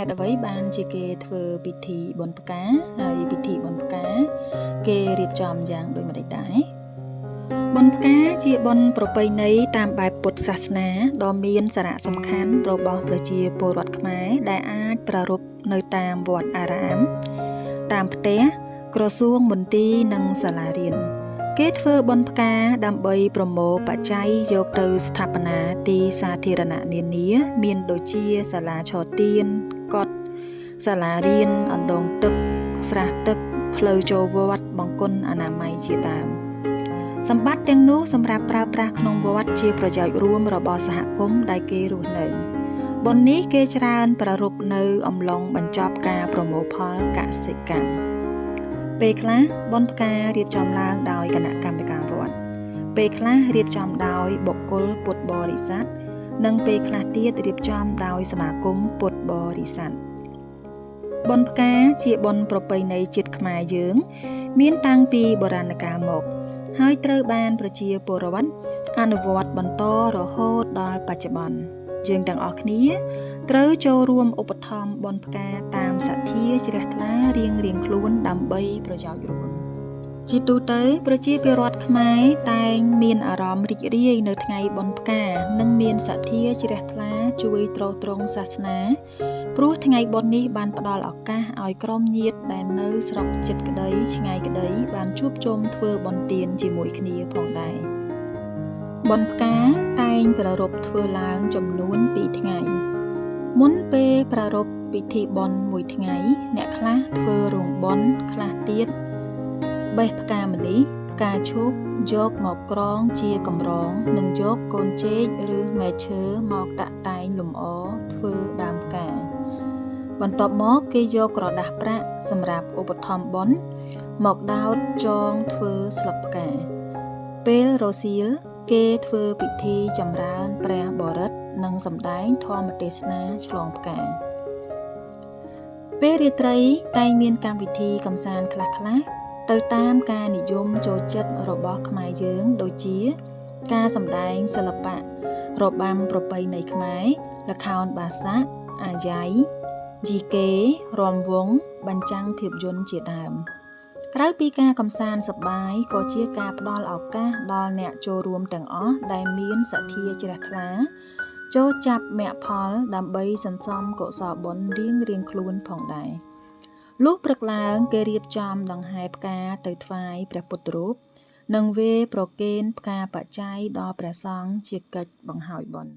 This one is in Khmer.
ดเอาไว้บานជាគេធ្វើពិធីបុណ្យផ្កាហើយពិធីបុណ្យផ្កាគេរៀបចំយ៉ាងដូចម្តេចដែរបុណ្យផ្កាជាបុណ្យប្រពៃណីតាមបែបពុទ្ធសាសនាដ៏មានសារៈសំខាន់របស់ប្រជាពលរដ្ឋខ្មែរដែលអាចប្រារព្ធនៅតាមវត្តអារាមតាមផ្ទះក្រសួងមន្ទីរនិងសាលារៀនគេធ្វើបុណ្យផ្កាដើម្បីប្រមូលបច្ច័យយកទៅស្ថាបនាទីសាធារណៈនានាមានដូចជាសាលាឆទានកុដិសាលារៀនអណ្ដូងទឹកស្រះទឹកផ្លូវចូលវត្តបង្គន់អនាម័យជាដើមសម្បត្តិទាំងនោះសម្រាប់ប្រើប្រាស់ក្នុងវត្តជាប្រយោជន៍រួមរបស់សហគមន៍ដែលគេរស់នៅបុណ្យនេះគេច្រើនប្រារព្ធនៅអំឡុងបញ្ចប់ការប្រមូលផលកសិកម្មពេលខ្លះបុណ្យផ្ការៀបចំឡើងដោយគណៈកម្មការវត្តពេលខ្លះរៀបចំដោយបុគ្គលពុទ្ធបរិស័ទនិងពេលខ្លះទៀតរៀបចំដោយសមាគមពុទ្ធបរិស័ទបុណ្យផ្កាជាបុណ្យប្រពៃណីជាតិខ្មែរយើងមានតាំងពីបុរាណកាលមកហើយត្រូវបានប្រជាពលរដ្ឋអនុវត្តបន្តរហូតដល់បច្ចុប្បន្នយើងទាំងអស់គ្នាត្រូវចូលរួមឧបត្ថម្ភបុណ្យផ្កាតាមសទ្ធាជ្រះថ្លារៀងៗខ្លួនដើម្បីប្រយោជន៍រួមជាទូទៅប្រជាពលរដ្ឋខ្មែរតែងមានអារម្មណ៍រីករាយនៅថ្ងៃបុណ្យផ្កានិងមានសទ្ធាជ្រះថ្លាជួយទ្រទ្រង់សាសនាព្រោះថ្ងៃបុណ្យនេះបានផ្ដល់ឱកាសឲ្យក្រុមញាតិដែលនៅស្រុកជិតក្តីឆ្ងាយក្តីបានជួបជុំធ្វើបុណ្យទានជាមួយគ្នាផងដែរបុណ្យផ្កាតែងប្រារព្ធធ្វើឡើងចំនួន2ថ្ងៃមុនពេលប្រារព្ធពិធីបុណ្យមួយថ្ងៃអ្នកខ្លះធ្វើរោងបុណ្យខ្លះទៀតបេះផ្កាម្លិះផ្កាឈូកយកមកក្រងជាកម្រងនិងយកកូនចេកឬមែកឈើមកតាក់តែងលម្អធ្វើដើមផ្កាបន្ទាប់មកគេយកក្រដាសប្រាក់សម្រាប់ឧបត្ថម្ភបុណ្យមកដោតចងធ្វើស្លឹកផ្កាពេលរសៀលគេធ្វើពិធីចម្រើនព្រះបរិត្តនិងសម្ដែងធម៌ទេសនាឆ្លងផ្កាពេលរាត្រីតែងមានកម្មវិធីកម្សាន្តខ្លះៗទៅតាមការនិយមចូលចិត្តរបស់ខ្មែរយើងដូចជាការសម្ដែងសិល្បៈរបាំប្រពៃណីខ្មែរល្ខោនបាសាក់អាយ៉ៃយីកេរាំវង់បញ្ចាំងភាពយន្តជាដើមក្រៅពីការកម្សាន្តសប្បាយក៏ជាការផ្ដល់ឱកាសដល់អ្នកចូលរួមទាំងអស់ដែលមានសទ្ធាជ្រះថ្លាចូលចាប់មគ្គផលដើម្បីសន្សំកុសលបុណ្យរៀងៗខ្លួនផងដែរលុះព្រឹកឡើងគេរៀបចំដង្ហែផ្កាទៅថ្វាយព្រះពុទ្ធរូបនិងវេរប្រគេនផ្កាបច្ច័យដល់ព្រះសង្ឃជាកិច្ចបង្ហើយបុណ្យ